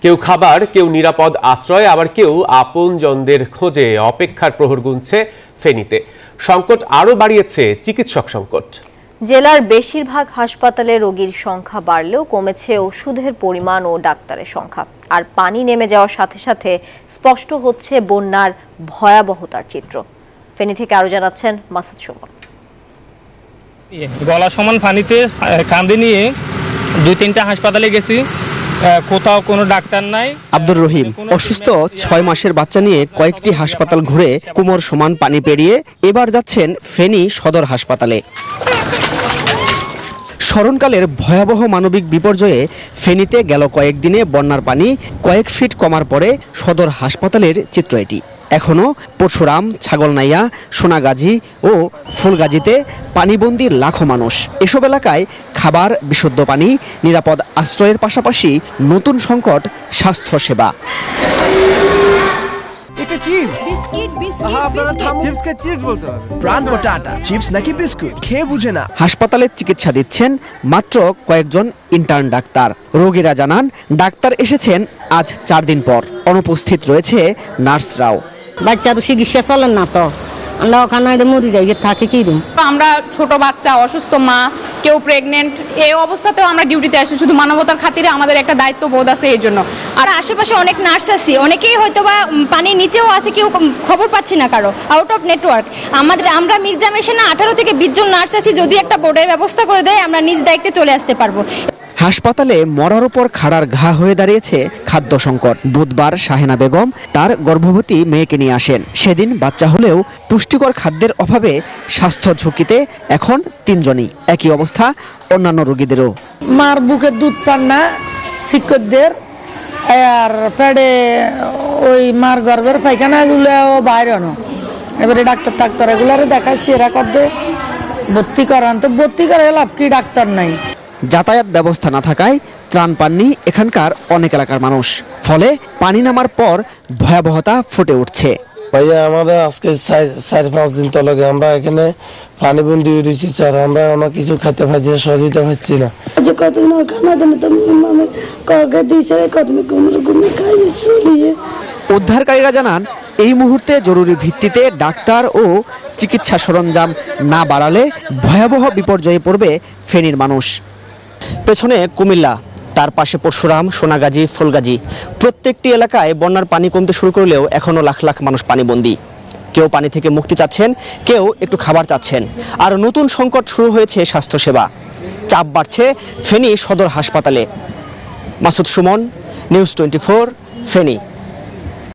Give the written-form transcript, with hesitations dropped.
কেউ খাবার, কেউ নিরাপদ আশ্রয়, আবার কেউ আপনজনদের খোঁজে অপেক্ষার প্রহর গুনছে ফেনীতে। সংকট আরও বাড়িয়েছে চিকিৎসক সংকট। জেলার বেশিরভাগ হাসপাতালে রোগীর সংখ্যা বাড়লেও কমেছে ওষুধের পরিমাণ ও ডাক্তারের সংখ্যা। আর পানি নেমে যাওয়ার সাথে সাথে স্পষ্ট হচ্ছে বন্যার ভয়াবহতার চিত্র। ফেনী থেকে আরও জানাচ্ছেন মাসুদ সুমন। গলা সমান পানিতে কাঁধে নিয়ে 2-3টা হাসপাতালে গেছি, কোথাও কোনো ডাক্তার নাই। আব্দুর রহিম অসুস্থ 6 মাসের বাচ্চা নিয়ে কয়েকটি হাসপাতাল ঘুরে কোমর সমান পানি পেরিয়ে এবার যাচ্ছেন ফেনী সদর হাসপাতালে। স্মরণকালের ভয়াবহ মানবিক বিপর্যয়ে ফেনীতে গেল কয়েকদিনে বন্যার পানি কয়েক ফিট কমার পরে সদর হাসপাতালের চিত্র এটি। এখনও পরশুরাম, ছাগলনাইয়া, সোনাগাজী ও ফুলগাজীতে পানিবন্দী লাখো মানুষ। এসব এলাকায় খাবার, বিশুদ্ধ পানি, নিরাপদ আশ্রয়ের পাশাপাশি নতুন সংকট স্বাস্থ্যসেবা। হাসপাতালে চিকিৎসা দিচ্ছেন মাত্র কয়েকজন ইন্টার্ন ডাক্তার। রোগীরা জানান ডাক্তার এসেছেন আজ 4 দিন পর। অনুপস্থিত রয়েছে নার্সরাও। বাচ্চার চিকিৎসা চলেন না তো, আমরা ওখানে মরে যাই, থাকে কি আমরা ছোট বাচ্চা, অসুস্থ মা, কেউ প্রেগনেন্ট, এই অবস্থাতেও আমরা ডিউটিতে আসি। শুধু মানবতার খাতিরে আমাদের একটা দায়িত্ব বোধ আছে এই জন্য। আর আশেপাশে অনেক নার্স আছে, অনেকেই হয়তো বা পানির নিচেও আছে, কেউ খবর পাচ্ছি না কারো, আউট অফ নেটওয়ার্ক। আমরা মির্জা মেশিনে 18 থেকে 20 জন নার্স আছি। যদি একটা বোর্ডের ব্যবস্থা করে দেয়, আমরা নিজ দায়িত্বে চলে আসতে পারবো। হাসপাতালে মরার উপর খাড়ার ঘা হয়ে দাঁড়িয়েছে খাদ্য সংকট। বুধবার শাহেনা বেগম তার গর্ভবতী মেয়েকে নিয়ে আসেন। সেদিন বাচ্চা হলেও পুষ্টিকর খাদ্যের অভাবে স্বাস্থ্য ঝুঁকিতে এখন 3 জনই। একই অবস্থা অন্যান্য রোগীদেরও। মার বুকে দুধ পান না শিক্ষকদের, আর পেটে ওই মার গর্ভের পায়খানাগুলো বাইরে না। এবারে ডাক্তার এগুলারে দেখাচ্ছি, এরা করতে ভর্তি করান, তো ভর্তি করে লাভ কি, ডাক্তার নাই। যাতায়াত ব্যবস্থা না থাকায় ত্রাণ পাননি এখানকার অনেক এলাকার মানুষ। ফলে পানি নামার পর ভয়াবহতা ফুটে উঠছে। ভাইয়া আমাদের আজকে 4-5 দিন তলকে আমরা এখানে পানি বন্দি হয়েছি স্যার। আমরা কিছু খেতে পাচ্ছি না, সহযোগিতা পাচ্ছি না। কতদিন খানা দেন তো আমি কগে দিয়েছে, কতদিন কোনো রকম খাইয়ে চলিয়ে। উদ্ধারকারীরা জানান এই মুহূর্তে জরুরি ভিত্তিতে ডাক্তার ও চিকিৎসা সরঞ্জাম না বাড়ালে ভয়াবহ বিপর্যয়ে পড়বে ফেনীর মানুষ। পেছনে কুমিল্লা, তার পাশে পরশুরাম, সোনাগাজী, ফুলগাজী। প্রত্যেকটি এলাকায় বন্যার পানি কমতে শুরু করলেও এখনও লাখ লাখ মানুষ পানিবন্দী। কেউ পানি থেকে মুক্তি চাচ্ছেন, কেউ একটু খাবার চাচ্ছেন। আর নতুন সংকট শুরু হয়েছে স্বাস্থ্যসেবা। চাপ বাড়ছে ফেনী সদর হাসপাতালে। মাসুদ সুমন, নিউজ 24, ফেনী।